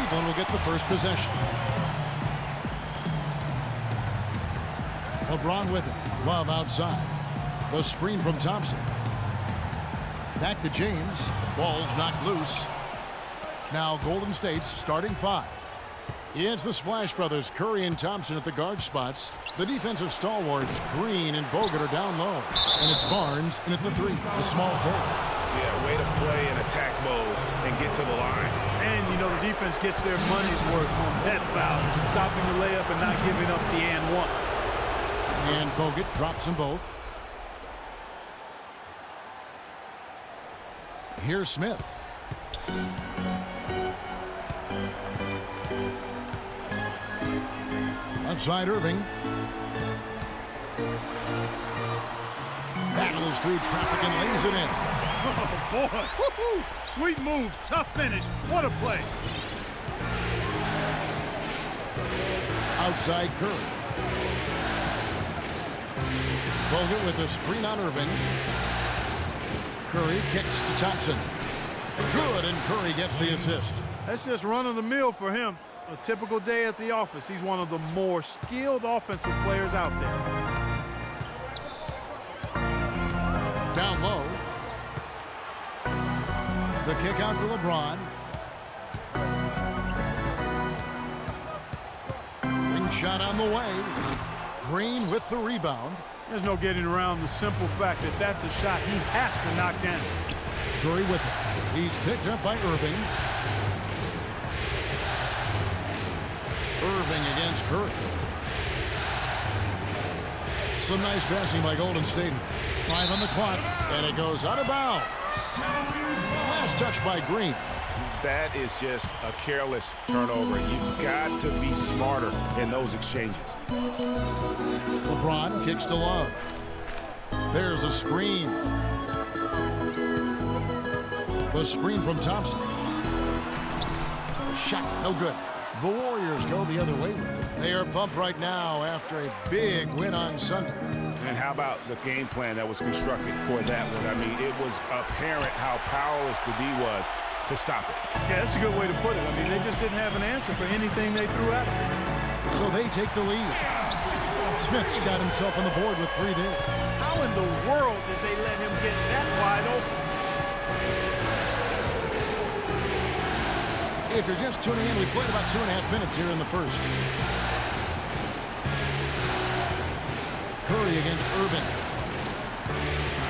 Cleveland will get the first possession. LeBron with it. Love outside. The screen from Thompson. Back to James. Ball's knocked loose. Now Golden State's starting five. It's the Splash Brothers, Curry and Thompson at the guard spots. The defensive stalwarts, Green and Bogut, are down low. And it's Barnes in at the three, the small forward. Yeah, way to play in attack mode and get to the line. And, you know, the defense gets their money's worth on that foul. Stopping the layup and not giving up the and one. And Bogut drops them both. Here's Smith. Outside Irving. Battles through traffic and lays it in. Oh, boy. Woo-hoo. Sweet move. Tough finish. What a play. Outside Curry. Bogut with the screen on Irving. Curry kicks to Thompson. Good, and Curry gets the assist. That's just run-of-the-mill for him. A typical day at the office. He's one of the more skilled offensive players out there. Down low. The kick out to LeBron. Ring shot on the way. Green with the rebound. There's no getting around the simple fact that that's a shot he has to knock down. Curry with it. He's picked up by Irving. Irving against Curry. Some nice passing by Golden State. 5 on the clock, and it goes out of bounds. Last touch by Green. That is just a careless turnover. You've got to be smarter in those exchanges. LeBron kicks to Love. There's a screen. The screen from Thompson. The shot, no good. The Warriors go the other way with it. They are pumped right now after a big win on Sunday. And how about the game plan that was constructed for that one? I mean, it was apparent how powerless the D was to stop it. Yeah, that's a good way to put it. I mean, they just didn't have an answer for anything they threw at him. So they take the lead. Smith's got himself on the board with 3 there. How in the world did they let him get that wide open? If you're just tuning in, we've played about 2.5 minutes here in the first. Curry against Irving.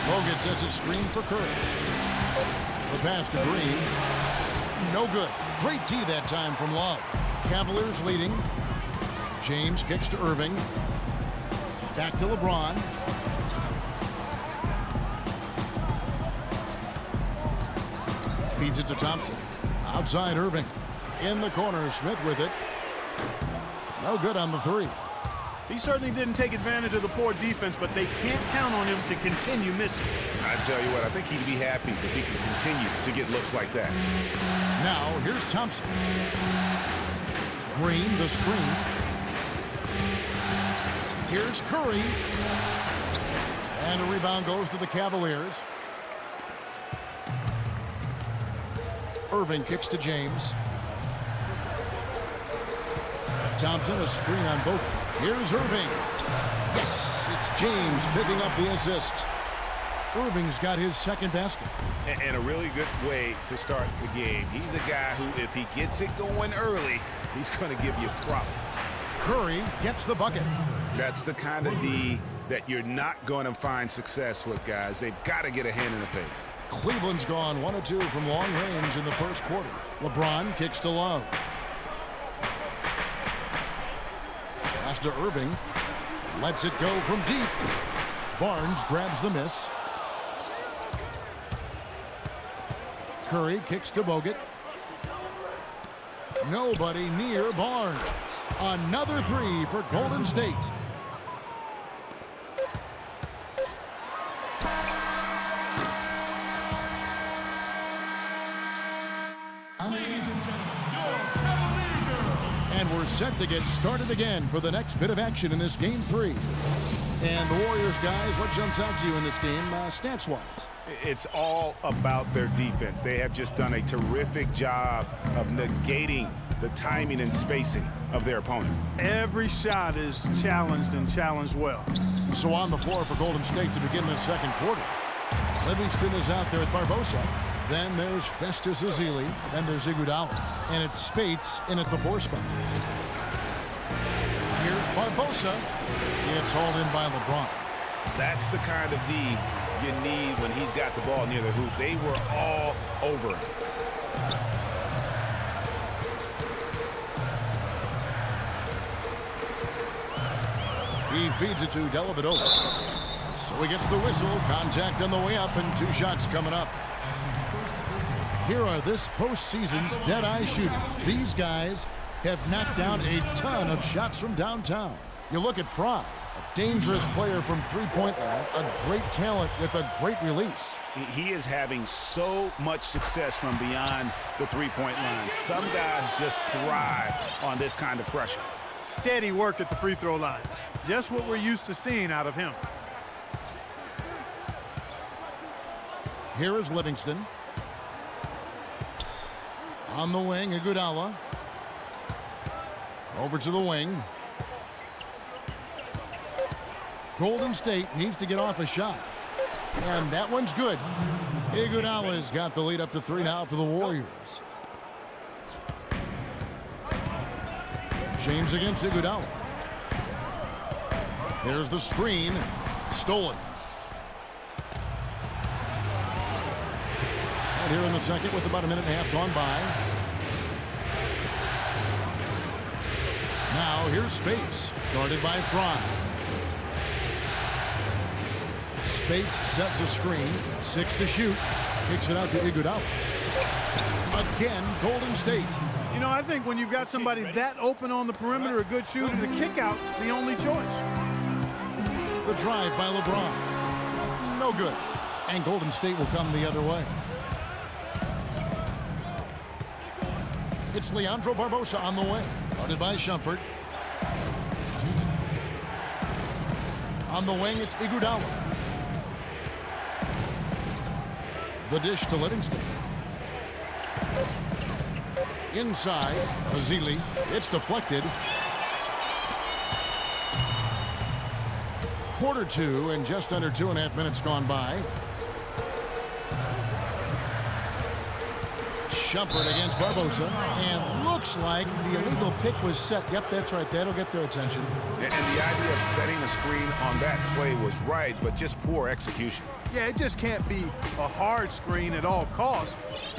Bogut sets a screen for Curry. The pass to Green. No good. Great D that time from Love. Cavaliers leading. James kicks to Irving. Back to LeBron. Feeds it to Thompson. Outside Irving. In the corner, Smith with it. No good on the three. He certainly didn't take advantage of the poor defense, but they can't count on him to continue missing. I tell you what, I think he'd be happy if he can continue to get looks like that. Now, here's Thompson. Green, the screen. Here's Curry. And a rebound goes to the Cavaliers. Irving kicks to James. Thompson, a screen on both. Here's Irving. Yes, it's James picking up the assist. Irving's got his second basket. And a really good way to start the game. He's a guy who, if he gets it going early, he's going to give you problems. Curry gets the bucket. That's the kind of D that you're not going to find success with, guys. They've got to get a hand in the face. Cleveland's gone 1 of 2 from long range in the first quarter. LeBron kicks to Love. Pass to Irving. Lets it go from deep. Barnes grabs the miss. Curry kicks to Bogut. Nobody near Barnes. Another 3 for Golden State. And we're set to get started again for the next bit of action in this game 3. And the Warriors, guys, what jumps out to you in this game, stats-wise? It's all about their defense. They have just done a terrific job of negating the timing and spacing of their opponent. Every shot is challenged and challenged well. So on the floor for Golden State to begin this second quarter. Livingston is out there with Barbosa. Then there's Festus Ezeli. Then there's Iguodala. And it's Spates in at the 4 spot. Here's Barbosa. It's hauled in by LeBron. That's the kind of D you need when he's got the ball near the hoop. They were all over him. He feeds it to Dellavedova. So he gets the whistle. Contact on the way up and 2 shots coming up. Here are this postseason's dead-eye shooters. These guys have knocked down a ton of shots from downtown. You look at Fry, a dangerous player from three-point line, a great talent with a great release. He is having so much success from beyond the three-point line. Some guys just thrive on this kind of pressure. Steady work at the free throw line. Just what we're used to seeing out of him. Here is Livingston. On the wing, Iguodala. Over to the wing. Golden State needs to get off a shot. And that one's good. Iguodala's got the lead up to 3 now for the Warriors. James against Iguodala. There's the screen. Stolen. And here in the second with about a minute and a half gone by. Now here's Spates, guarded by Fry. Spates sets a screen, 6 to shoot, kicks it out to Iguodala. Again, Golden State. You know, I think when you've got somebody that open on the perimeter, a good shooter, the kick-out's the only choice. The drive by LeBron. No good. And Golden State will come the other way. It's Leandro Barbosa on the way. Guarded by Shumpert. On the wing, it's Iguodala. The dish to Livingston. Inside, Ezeli. It's deflected. Quarter 2 and just under 2.5 minutes gone by. Shumpert against Barbosa, and looks like the illegal pick was set. Yep, that's right. That'll get their attention. And the idea of setting a screen on that play was right, but just poor execution. Yeah, it just can't be a hard screen at all costs.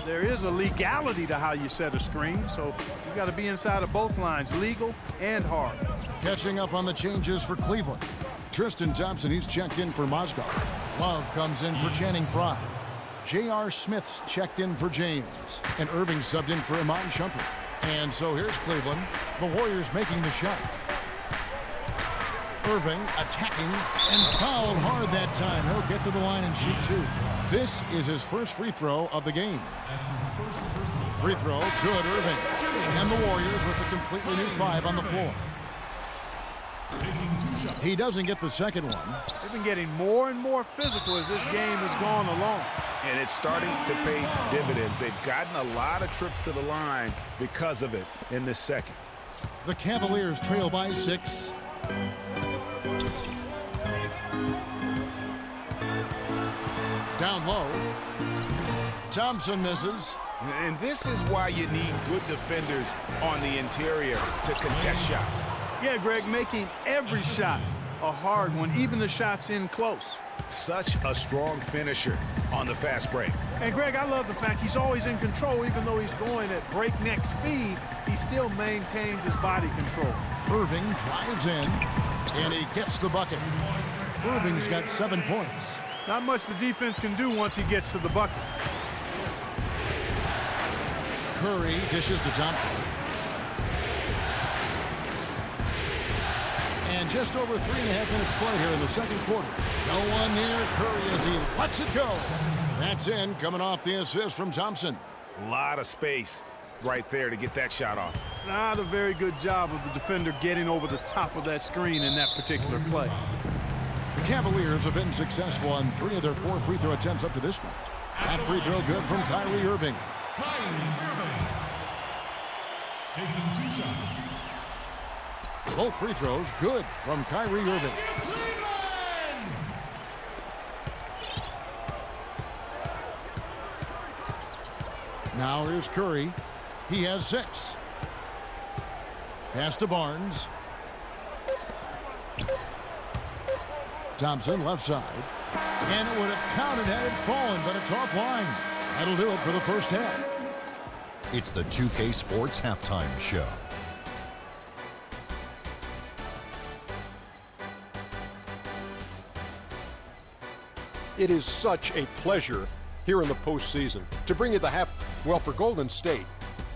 There is a legality to how you set a screen, so you got to be inside of both lines, legal and hard. Catching up on the changes for Cleveland. Tristan Thompson, he's checked in for Mozgov. Love comes in for Channing Frye. J.R. Smith's checked in for James. And Irving subbed in for Iman Shumpert. And so here's Cleveland. The Warriors making the shot. Irving attacking and fouled hard that time. He'll get to the line and shoot 2. This is his first free throw of the game. Free throw, good, Irving. And the Warriors with a completely new 5 on the floor. He doesn't get the second one. They've been getting more and more physical as this game has gone along. And it's starting to pay dividends. They've gotten a lot of trips to the line because of it in this second. The Cavaliers trail by 6. Down low. Thompson misses. And this is why you need good defenders on the interior to contest shots. Yeah, Greg, making every shot a hard one, even the shots in close. Such a strong finisher on the fast break. And Greg, I love the fact he's always in control. Even though he's going at breakneck speed, he still maintains his body control. Irving drives in, and he gets the bucket. Irving's got 7 points. Not much the defense can do once he gets to the bucket. Curry dishes to Thompson. And just over 3.5 minutes played here in the second quarter. No one near Curry as he lets it go. That's in, coming off the assist from Thompson. A lot of space right there to get that shot off. Not a very good job of the defender getting over the top of that screen in that particular play. The Cavaliers have been successful on 3 of their 4 free throw attempts up to this point. That free throw good from Kyrie Irving. Taking 2 shots. Both free throws good from Kyrie Irving. Now here's Curry. He has 6. Pass to Barnes. Thompson left side. And it would have counted had it fallen, but it's offline. That'll do it for the first half. It's the 2K Sports Halftime Show. It is such a pleasure here in the postseason to bring you the half. Well, for Golden State,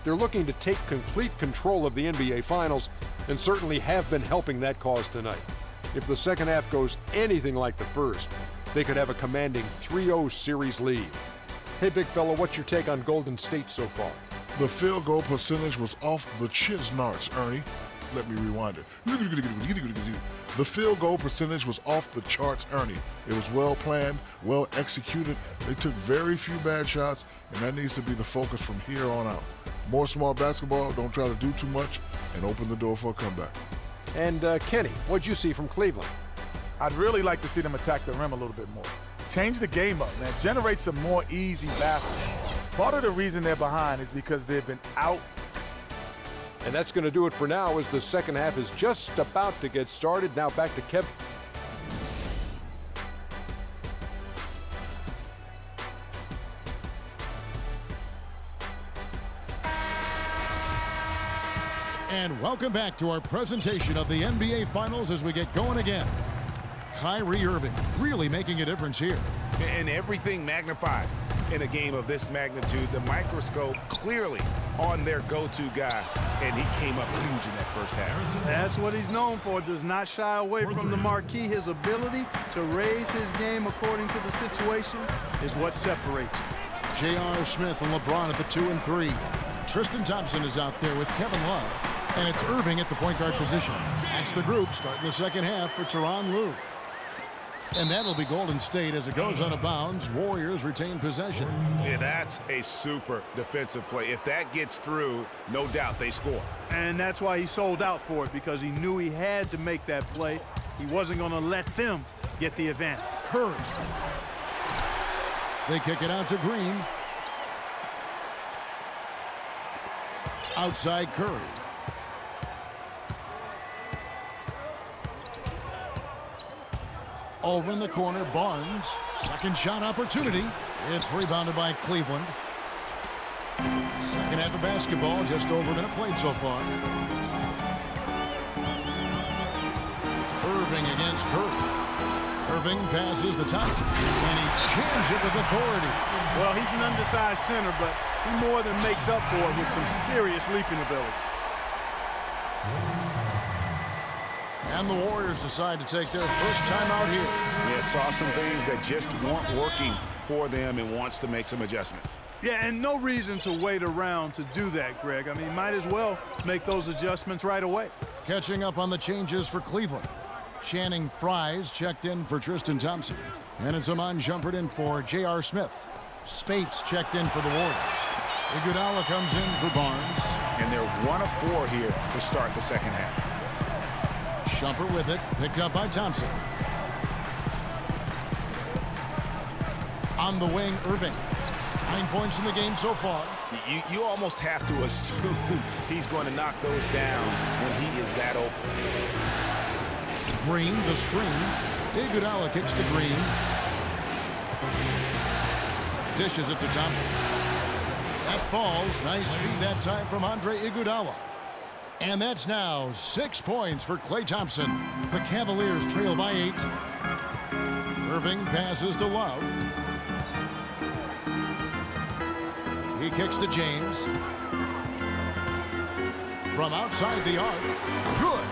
they're looking to take complete control of the NBA Finals and certainly have been helping that cause tonight. If the second half goes anything like the first, they could have a commanding 3-0 series lead. Hey, big fella, what's your take on Golden State so far? The field goal percentage was off the Chiznarts, Ernie. Let me rewind it. The field goal percentage was off the charts, Ernie. It was well planned, well executed. They took very few bad shots, and that needs to be the focus from here on out. More smart basketball, don't try to do too much, and open the door for a comeback. And Kenny, what'd you see from Cleveland? I'd really like to see them attack the rim a little bit more. Change the game up, man. Generate some more easy baskets. Part of the reason they're behind is because they've been out. And that's going to do it for now as the second half is just about to get started. Now back to Kevin. And welcome back to our presentation of the NBA Finals as we get going again. Kyrie Irving really making a difference here. And everything magnified in a game of this magnitude. The microscope clearly on their go-to guy, and he came up huge in that first half. That's what he's known for. Does not shy away from the marquee. His ability to raise his game according to the situation is what separates him. J.R. Smith and LeBron at the 2 and 3. Tristan Thompson is out there with Kevin Love. And it's Irving at the point guard position. That's the group starting the second half for Tyronn Lue. And that'll be Golden State as it goes out of bounds. Warriors retain possession. Yeah, that's a super defensive play. If that gets through, no doubt they score. And that's why he sold out for it, because he knew he had to make that play. He wasn't going to let them get the advantage. Curry. They kick it out to Green. Outside Curry. Over in the corner, Barnes. Second shot opportunity. It's rebounded by Cleveland. Second half of basketball, just over a minute played so far. Irving against Curry. Irving passes to Thompson, and he jams it with authority. Well, he's an undersized center, but he more than makes up for it with some serious leaping ability. And the Warriors decide to take their first time out here. Yeah, saw some things that just weren't working for them and wants to make some adjustments. Yeah, and no reason to wait around to do that, Greg. I mean, might as well make those adjustments right away. Catching up on the changes for Cleveland. Channing Frye's checked in for Tristan Thompson. And it's Iman Shumpert in for J.R. Smith. Spates checked in for the Warriors. Iguodala comes in for Barnes. And they're 1 of 4 here to start the second half. Shumpert with it, picked up by Thompson. On the wing, Irving. 9 points in the game so far. You almost have to assume he's going to knock those down when he is that open. Green, the screen. Iguodala kicks to Green. Dishes it to Thompson. That falls. Nice feed that time from Andre Iguodala. And that's now 6 points for Klay Thompson. The Cavaliers trail by 8. Irving passes to Love. He kicks to James. From outside the arc. Good.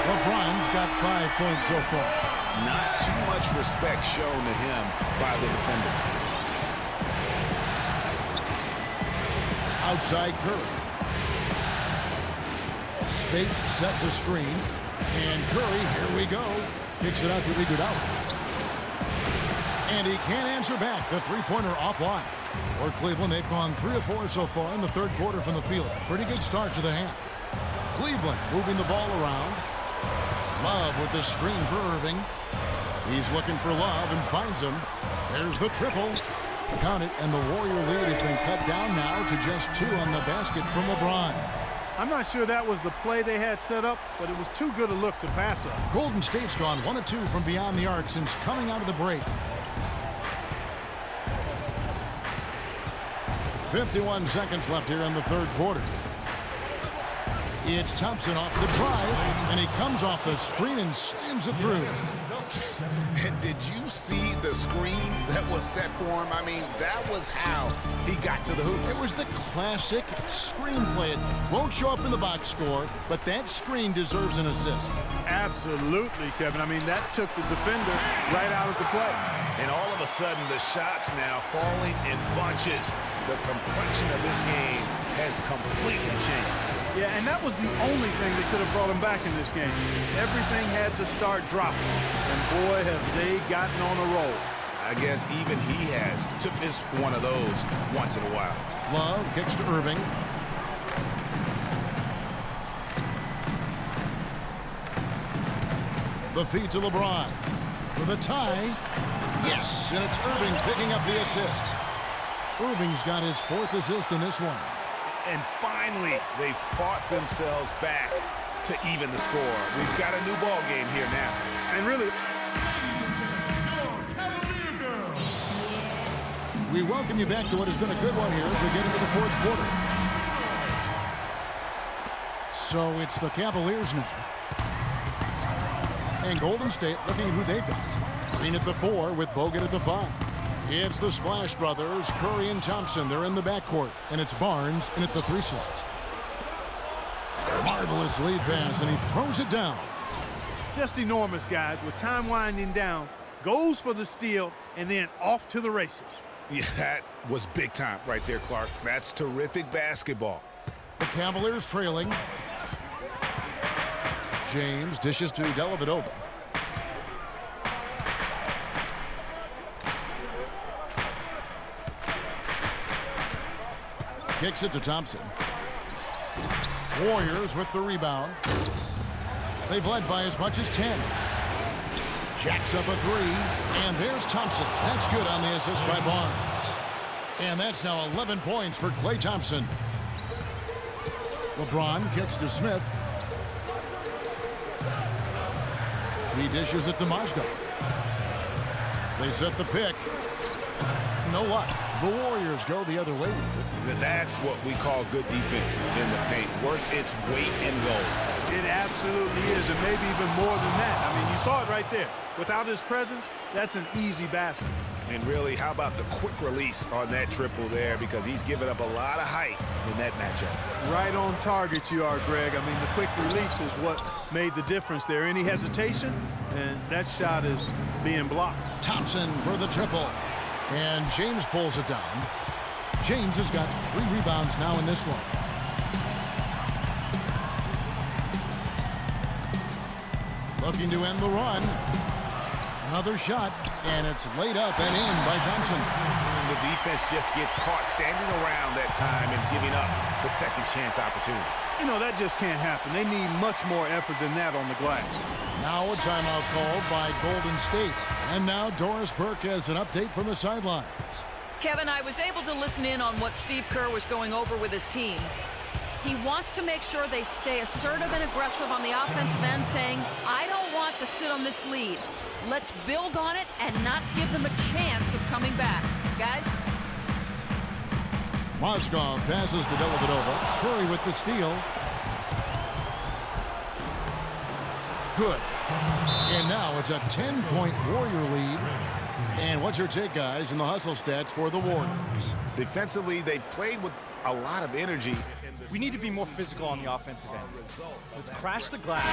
LeBron's got 5 points so far. Not too much respect shown to him by the defender. Outside Curry. Spates sets a screen. And Curry, here we go. Kicks it out to Iguodala. And he can't answer back. The three-pointer offline. For Cleveland, they've gone 3 of 4 so far in the third quarter from the field. Pretty good start to the half. Cleveland moving the ball around. Love with the screen for Irving. He's looking for Love and finds him. There's the triple. Count it, and the Warrior lead has been cut down now to just 2 on the basket from LeBron. I'm not sure that was the play they had set up, but it was too good a look to pass up. Golden State's gone 1 of 2 from beyond the arc since coming out of the break. 51 seconds left here in the third quarter. It's Thompson off the drive, and he comes off the screen and slams it through. And did you see the screen that was set for him? I mean, that was how he got to the hoop. It was the classic screenplay. It won't show up in the box score, but that screen deserves an assist. Absolutely, Kevin. I mean, that took the defender right out of the play. And all of a sudden, the shots now falling in bunches. The complexion of this game has completely changed. Yeah, and that was the only thing that could have brought him back in this game. Everything had to start dropping. And boy, have they gotten on a roll. I guess even he has to miss one of those once in a while. Love kicks to Irving. The feed to LeBron. For the tie. Yes, and it's Irving picking up the assist. Irving's got his 4th assist in this one. And finally, they fought themselves back to even the score. We've got a new ball game here now. And really, we welcome you back to what has been a good one here as we get into the fourth quarter. So it's the Cavaliers now. And Golden State looking at who they've got. Green at the 4 with Bogut at the 5. It's the Splash Brothers, Curry and Thompson. They're in the backcourt, and it's Barnes in at the 3 slot. Marvelous lead pass, and he throws it down. just enormous, guys. With time winding down, goes for the steal, and then off to the races. Yeah, that was big time right there, Clark. That's terrific basketball. The Cavaliers trailing. James dishes to Dellavedova. Kicks it to Thompson. Warriors with the rebound. They've led by as much as 10. Jacks up a 3, and there's Thompson. That's good on the assist by Barnes. And that's now 11 points for Klay Thompson. LeBron kicks to Smith. He dishes it to Mozgov. They set the pick. No luck. The Warriors go the other way with it. That's what we call good defense in the paint. Worth its weight in gold. It absolutely is, and maybe even more than that. I mean, you saw it right there. Without his presence, that's an easy basket. And really, how about the quick release on that triple there? Because he's given up a lot of height in that matchup. Right on target you are, Greg. I mean, the quick release is what made the difference there. Any hesitation, and that shot is being blocked. Thompson for the triple. And James pulls it down. James has got 3 rebounds now in this one. Looking to end the run. Another shot, and it's laid up and in by Thompson. The defense just gets caught standing around that time and giving up the second chance opportunity. You know, that just can't happen. They need much more effort than that on the glass. Now a timeout called by Golden State. And now Doris Burke has an update from the sidelines. Kevin, I was able to listen in on what Steve Kerr was going over with his team. He wants to make sure they stay assertive and aggressive on the offensive end, saying, I don't want to sit on this lead. Let's build on it and not give them a chance of coming back. Guys? Mozgov passes to Dellavedova. Curry with the steal. Good. And now it's a 10-point Warrior lead. And what's your take, guys, in the hustle stats for the Warriors? Defensively, they played with a lot of energy. We need to be more physical on the offensive end. Let's crash the glass.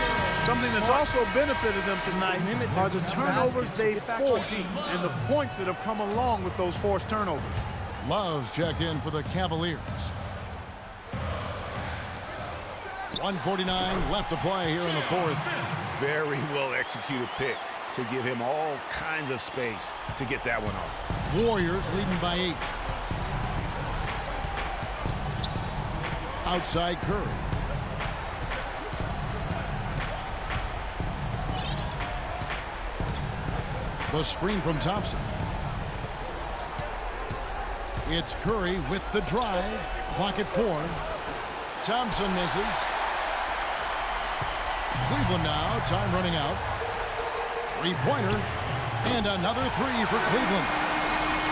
Something that's also benefited them tonight are the turnovers they forced and the points that have come along with those forced turnovers. Love's checked in for the Cavaliers. 1:49 left to play here in the fourth. Very well executed pick to give him all kinds of space to get that one off. Warriors leading by 8. Outside Curry. The screen from Thompson. It's Curry with the drive. Clock at 4. Thompson misses. Cleveland now, time running out. Three-pointer, and another three for Cleveland.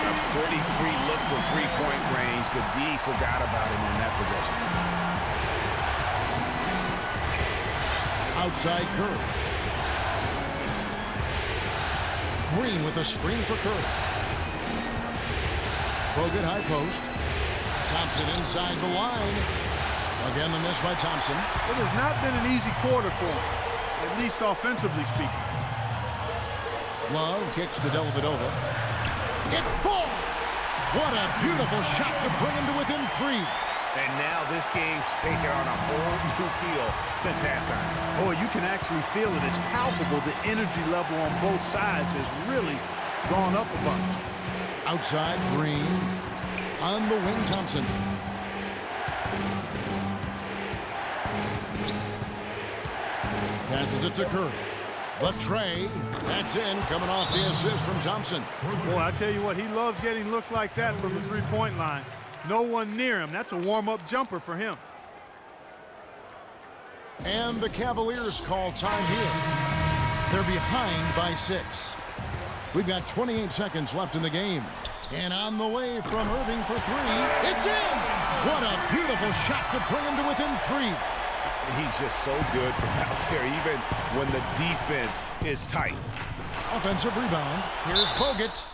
A pretty free look for three-point range. The D forgot about him on that possession. Outside Curry. Green with a screen for Curry. Bogut high post. Thompson inside the line. Again, the miss by Thompson. It has not been an easy quarter for him, at least offensively speaking. Love kicks to Dellavedova. It falls! What a beautiful shot to bring him to within 3. And now this game's taken on a whole new feel since halftime. Oh, you can actually feel it. It's palpable. The energy level on both sides has really gone up a bunch. Outside Green. On the wing, Thompson. Passes it to Curry. But Trey, that's in, coming off the assist from Thompson. Boy, I tell you what, he loves getting looks like that from the three-point line. No one near him. That's a warm-up jumper for him. And the Cavaliers call time here. They're behind by 6. We've got 28 seconds left in the game. And on the way from Irving for 3. It's in! What a beautiful shot to bring him to within 3. He's just so good from out there, even when the defense is tight. Offensive rebound. Here's Bogut.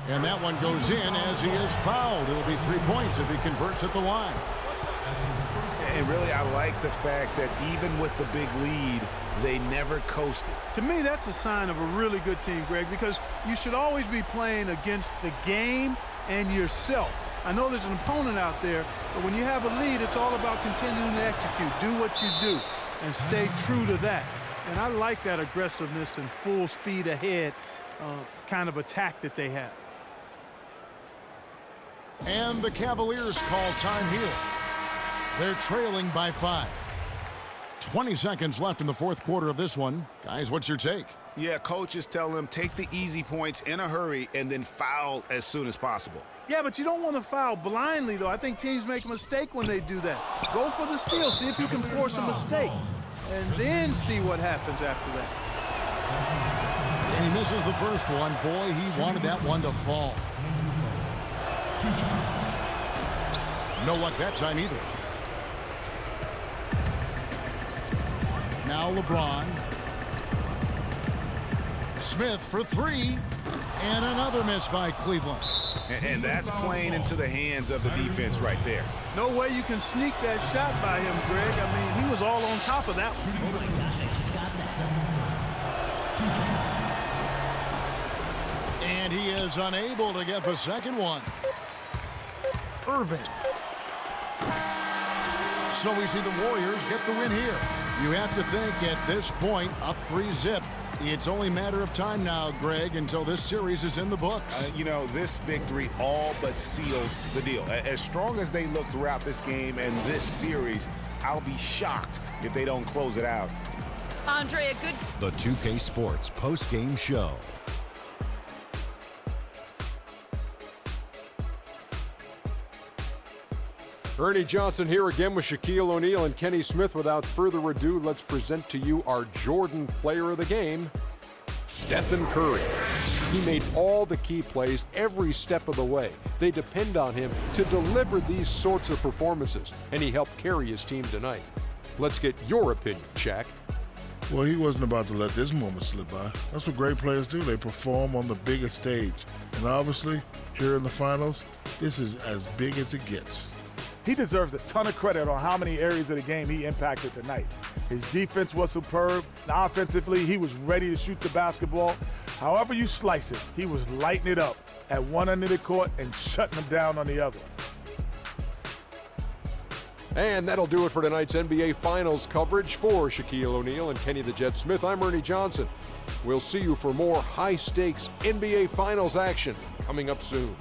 And that one goes in as he is fouled. It'll be 3 points if he converts at the line. And really, I like the fact that even with the big lead, they never coasted. To me, that's a sign of a really good team, Greg, because you should always be playing against the game and yourself. I know there's an opponent out there, but when you have a lead, it's all about continuing to execute. Do what you do and stay true to that. And I like that aggressiveness and full speed ahead kind of attack that they have. And the Cavaliers call time here. They're trailing by 5. 20 seconds left in the fourth quarter of this one. Guys, what's your take? Yeah, coaches tell them take the easy points in a hurry and then foul as soon as possible. Yeah, but you don't want to foul blindly, though. I think teams make a mistake when they do that. Go for the steal. See if you can force a mistake, and then see what happens after that. And he misses the first one. Boy, he wanted that one to fall. No luck that time either. Now LeBron. Smith for 3. And another miss by Cleveland. And that's playing into the hands of the defense right there. No way you can sneak that shot by him, Greg. I mean, he was all on top of that one. And he is unable to get the second one. Irving. So we see the Warriors get the win here. You have to think at this point, up 3-zip. It's only a matter of time now, Greg, until this series is in the books. You know, this victory all but seals the deal. As strong as they look throughout this game and this series, I'll be shocked if they don't close it out. Andre, a good... The 2K Sports post-game show. Ernie Johnson here again with Shaquille O'Neal and Kenny Smith. Without further ado, let's present to you our Jordan player of the game, Stephen Curry. He made all the key plays every step of the way. They depend on him to deliver these sorts of performances, and he helped carry his team tonight. Let's get your opinion, Shaq. Well, he wasn't about to let this moment slip by. That's what great players do. They perform on the biggest stage. And obviously, here in the finals, this is as big as it gets. He deserves a ton of credit on how many areas of the game he impacted tonight. His defense was superb. Offensively, he was ready to shoot the basketball. However you slice it, he was lighting it up at one end of the court and shutting them down on the other. And that'll do it for tonight's NBA Finals coverage. For Shaquille O'Neal and Kenny the Jet Smith, I'm Ernie Johnson. We'll see you for more high-stakes NBA Finals action coming up soon.